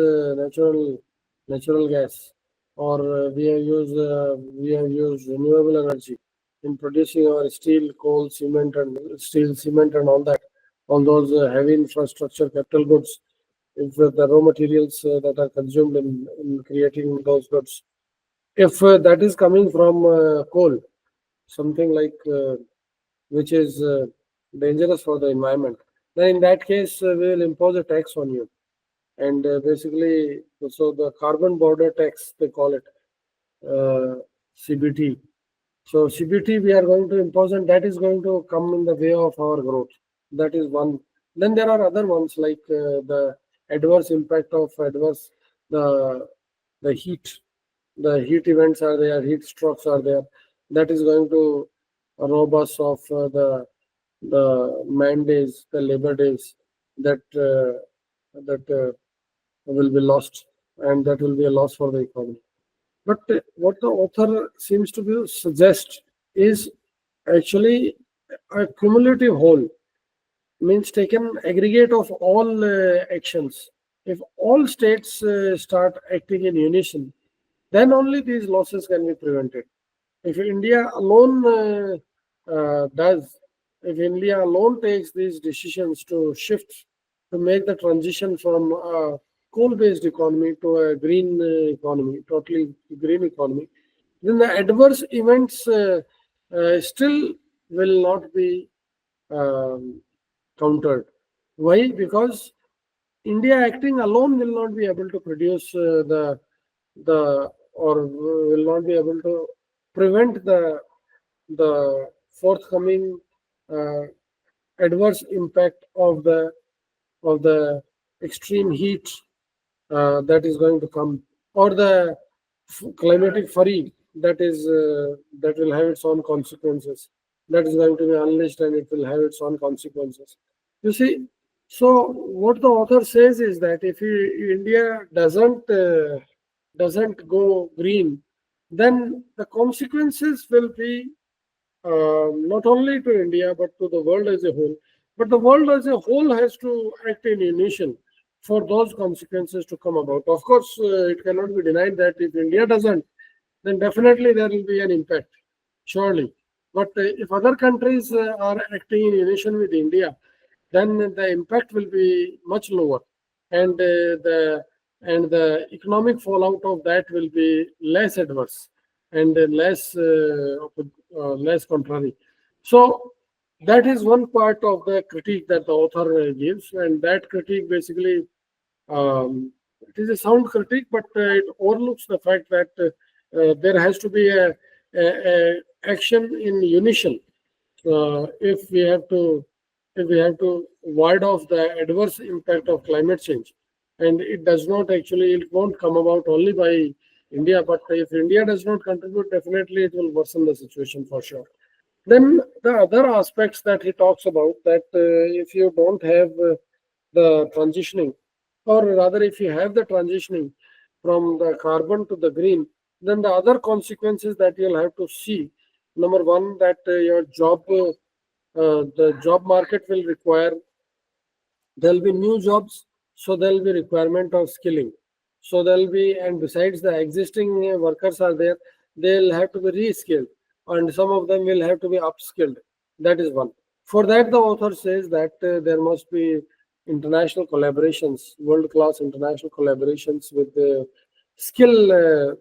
natural gas, or we have used renewable energy in producing our steel, coal, cement, and all that, all those heavy infrastructure capital goods. If the raw materials that are consumed in creating those goods, if that is coming from coal, something like which is dangerous for the environment, then in that case we will impose a tax on you. And basically, so the carbon border tax, they call it CBT. So CBT we are going to impose, and that is going to come in the way of our growth. That is one. Then there are other ones like the adverse impact of the the heat. The heat events are there, heat strokes are there. That is going to rob us of the man days, the labor days that will be lost, and that will be a loss for the economy. But what the author seems to be suggest is actually a cumulative whole, means taken aggregate of all actions. If all states start acting in unison, then only these losses can be prevented. If India alone does, if India alone takes these decisions to shift, to make the transition from a coal-based economy to a green economy, totally green economy, then the adverse events still will not be um, countered. Why? Because India acting alone will not be able to produce the or will not be able to prevent the forthcoming uh, adverse impact of the extreme heat that is going to come, or the climatic fury that will have its own consequences. That is going to be unleashed, and it will have its own consequences. You see, so what the author says is that if India doesn't go green, then the consequences will be not only to India but to the world as a whole. But the world as a whole has to act in unison for those consequences to come about. Of course, it cannot be denied that if India doesn't, then definitely there will be an impact, surely. But if other countries are acting in unison with India, then the impact will be much lower, and the economic fallout of that will be less adverse and less contrary. So that is one part of the critique that the author gives, and that critique basically it is a sound critique, but it overlooks the fact that there has to be a action in unison if we have to ward off the adverse impact of climate change. And it does not actually, it won't come about only by India, but if India does not contribute, definitely it will worsen the situation for sure. Then the other aspects that he talks about, that if you don't have the transitioning, or rather if you have the transitioning from the carbon to the green, then the other consequences that you'll have to see, number one, that the job market will require, there'll be new jobs, so there'll be requirement of skilling. So there'll be, and besides the existing workers are there, they'll have to be reskilled, and some of them will have to be upskilled. That is one. For that, the author says that there must be international collaborations, world-class international collaborations with the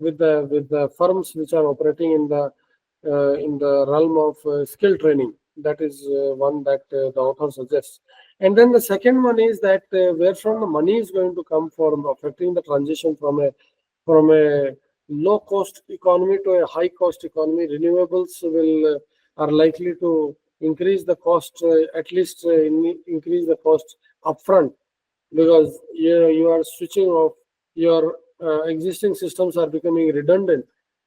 with the firms which are operating in the realm of skill training, That is one that the author suggests. And then the second one is that where from the money is going to come for affecting the transition from a low cost economy to a high cost economy. Renewables will are likely to increase the cost, at least increase the cost upfront, because you are switching off your existing systems are becoming redundant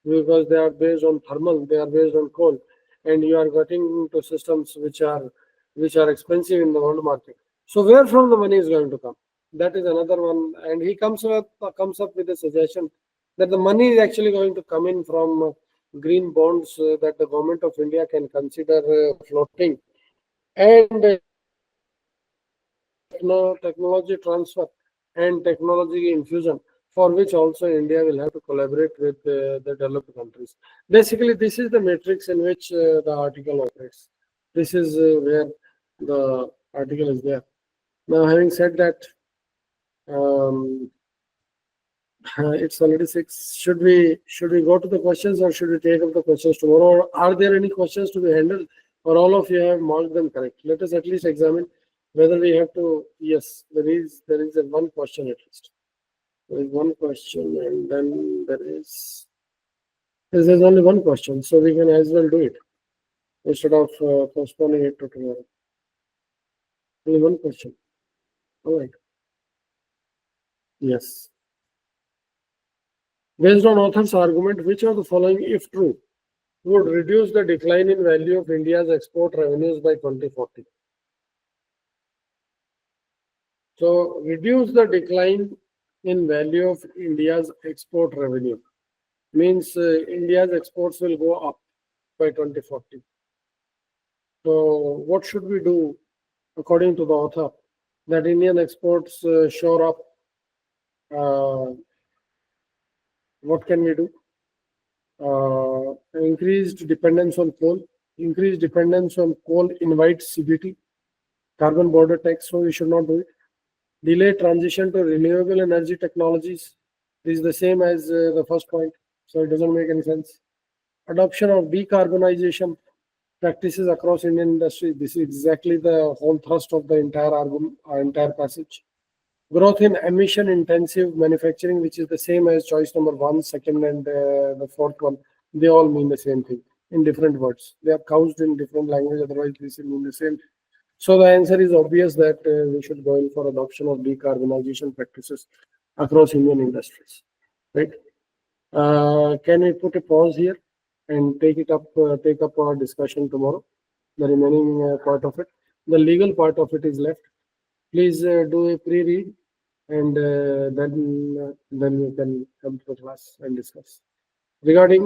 because they are based on thermal, they are based on coal, and you are getting into systems which are expensive in the world market. So where from the money is going to come? That is another one, and he comes up with a suggestion that the money is actually going to come in from green bonds that the government of India can consider floating, and technology transfer and technology infusion, for which also India will have to collaborate with the developed countries. Basically, this is the matrix in which the article operates. This is where the article is there. Now, having said that, um, it's already 6. Should we go to the questions, or should we take up the questions tomorrow? Or are there any questions to be handled, or all of you have marked them correct? Let us at least examine whether we have to. Yes, there is a one question at least. There is one question, and then there's only one question, so we can as well do it instead of postponing it to tomorrow. Only one question. All right. Yes. Based on author's argument, which of the following, if true, would reduce the decline in value of India's export revenues by 2040? So, reduce the decline in value of India's export revenue means India's exports will go up by 2040. So, what should we do according to the author that Indian exports shore up? What can we do? Increased dependence on coal. Increased dependence on coal invites CBT, carbon border tax, so we should not do it. Delay transition to renewable energy technologies. This is the same as the first point, so it doesn't make any sense. Adoption of decarbonization practices across Indian industry. This is exactly the whole thrust of the entire argument, entire passage. Growth in emission intensive manufacturing, which is the same as choice number 1, second, and the fourth one. They all mean the same thing in different words. They are couched in different language, otherwise this will mean the same. So the answer is obvious that we should go in for adoption of decarbonization practices across Indian industries. Right? Can we put a pause here and take up our discussion tomorrow? The remaining part of it, the legal part of it is left. Please do a pre-read, and then you can come to the class and discuss. Regarding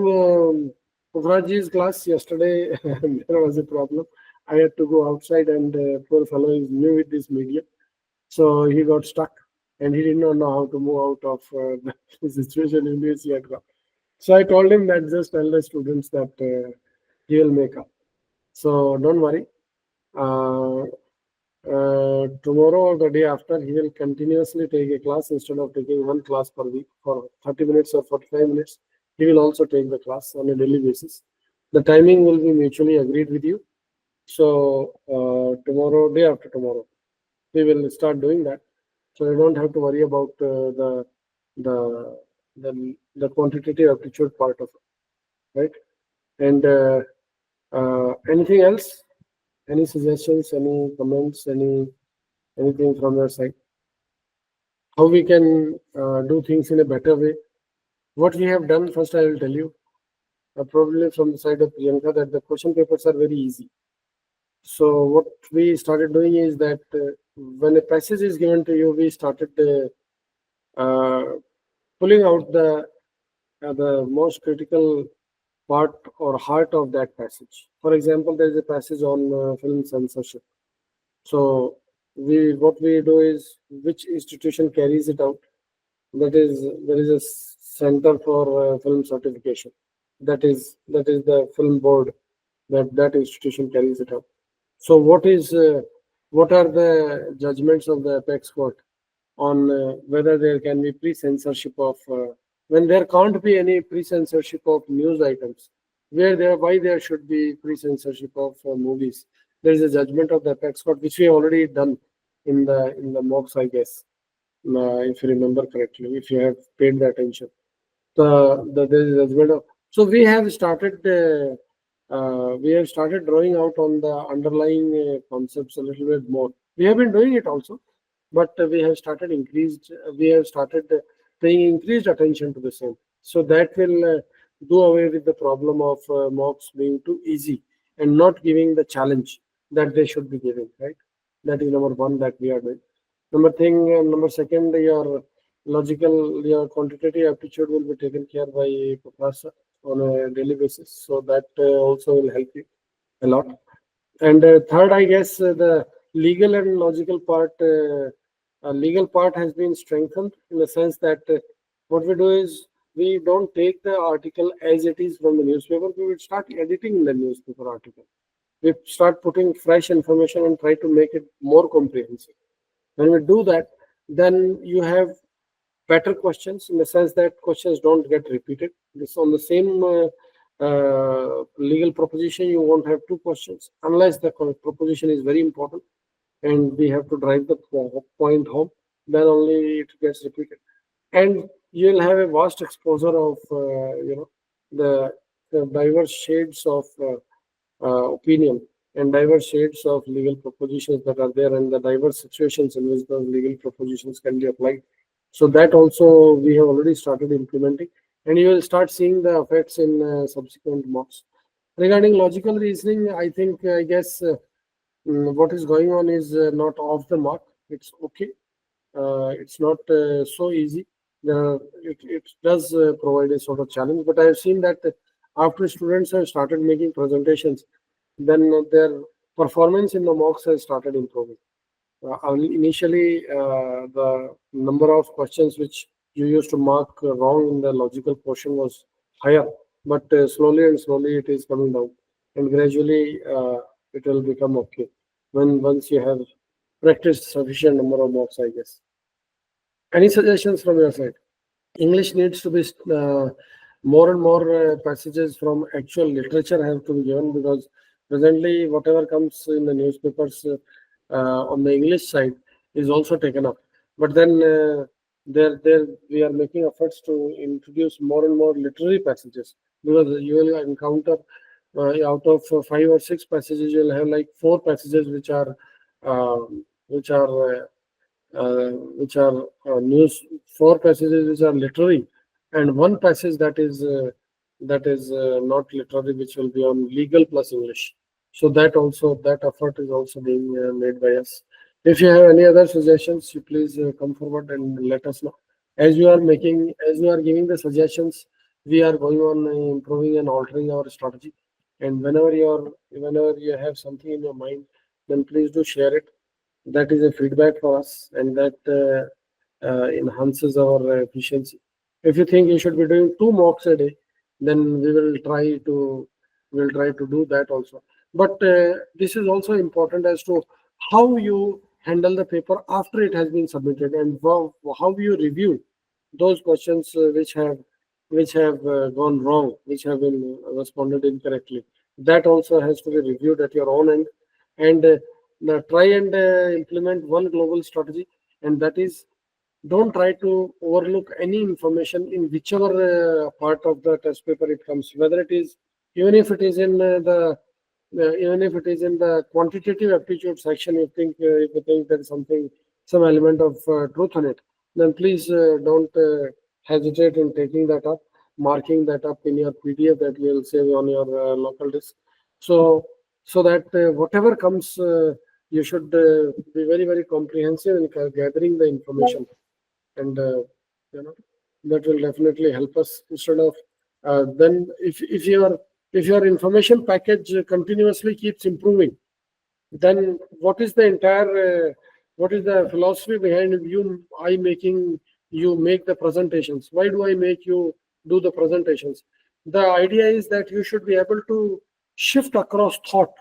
Pukhrajji's class yesterday, there was a problem. I had to go outside, and poor fellow is new with this media, so he got stuck, and he did not know how to move out of the situation in which he had got. So I told him that just tell the students that he will make up. So don't worry. Tomorrow or the day after, he will continuously take a class instead of taking one class per week for 30 minutes or 45 minutes. He will also take the class on a daily basis. The timing will be mutually agreed with you. So tomorrow, day after tomorrow, we will start doing that. So you don't have to worry about the quantitative aptitude part of it, right? And anything else? Any suggestions? Any comments? Anything from your side? How we can do things in a better way? What we have done, first I will tell you, probably from the side of Priyanka, that the question papers are very easy. So what we started doing is that when a passage is given to you, we started pulling out the most critical part or heart of that passage. For example, there is a passage on film censorship. So what we do is, which institution carries it out? That is, there is a center for film certification. That is the film board. That institution carries it out. So what are the judgments of the apex court on whether there can be pre-censorship of when there can't be any pre-censorship of news items, why there should be pre-censorship of movies? there is a judgment of the apex court, which we have already done in the mocks, I guess, if you remember correctly, if you have paid the attention. There is judgment of. So we have started drawing out on the underlying concepts a little bit more. We have been doing it also, but we have started paying increased attention to the same. So that will do away with the problem of mocks being too easy and not giving the challenge that they should be giving, right? That is number one that we are doing. Number second, your quantitative aptitude will be taken care by professor on a daily basis. So that also will help you a lot. And third, I guess the legal and logical part, legal part has been strengthened in the sense that what we do is we don't take the article as it is from the newspaper. We will start editing the newspaper article. We start putting fresh information and try to make it more comprehensive. When we do that, then you have better questions in the sense that questions don't get repeated. This on the same legal proposition, you won't have two questions unless the proposition is very important and we have to drive the point home. Then only it gets repeated, and you'll have a vast exposure of the diverse shades of opinion and diverse shades of legal propositions that are there and the diverse situations in which those legal propositions can be applied. So that also we have already started implementing, and you will start seeing the effects in subsequent mocks. Regarding logical reasoning, I guess what is going on is not off the mark. It's okay. It's not so easy. It does provide a sort of challenge, but I have seen that after students have started making presentations, then their performance in the mocks has started improving. Initially, the number of questions which you used to mark wrong in the logical portion was higher, but slowly and slowly it is coming down, and gradually it will become okay once you have practiced sufficient number of mocks, I guess. Any suggestions from your side? English needs to be more and more passages from actual literature have to be given, because presently whatever comes in the newspapers on the English side is also taken up. But then there we are making efforts to introduce more and more literary passages, because you will encounter out of 5 or 6 passages, you will have like 4 passages uh, which are uh, which are news, 4 passages which are literary, and 1 passage that is not literary, which will be on legal plus English. So that effort is also being made by us. If you have any other suggestions, you please come forward and let us know. As you are giving the suggestions, we are going on improving and altering our strategy. And whenever you have something in your mind, then please do share it. That is a feedback for us, and that enhances our efficiency. If you think you should be doing 2 mocks a day, then we will try to do that also. But this is also important as to how you handle the paper after it has been submitted, and how you review those questions which have gone wrong, which have been responded incorrectly. That also has to be reviewed at your own end, and try and implement one global strategy, and that is, don't try to overlook any information in whichever part of the test paper it comes, whether it is, even if it is in even if it is in the quantitative aptitude section. If you think there is some element of truth on it, then please don't hesitate in taking that up, marking that up in your PDF that you will save on your local disk. So that whatever comes, you should be very, very comprehensive in gathering the information, and that will definitely help us. Instead of then if your information package continuously keeps improving, then what is the philosophy behind I making you make the presentations? Why do I make you do the presentations? The idea is that you should be able to shift across thought.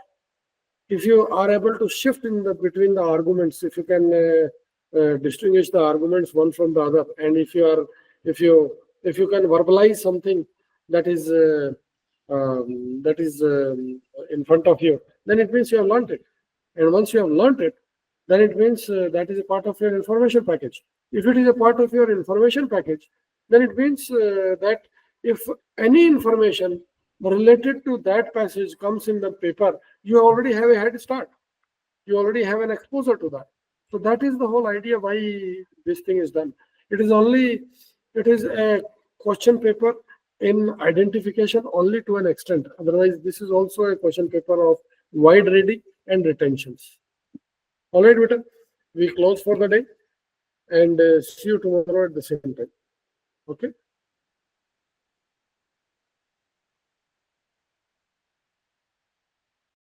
If you are able to shift in the between the arguments, if you can distinguish the arguments one from the other, and if you can verbalize something that is in front of you, then it means you have learned it. And once you have learnt it, then it means that is a part of your information package. If it is a part of your information package, then it means that if any information related to that passage comes in the paper, you already have a head start. You already have an exposure to that. So that is the whole idea why this thing is done. It is a question paper in identification only to an extent. Otherwise, this is also a question paper of wide reading and retentions. All right, Vita, we close for the day and see you tomorrow at the same time. Okay.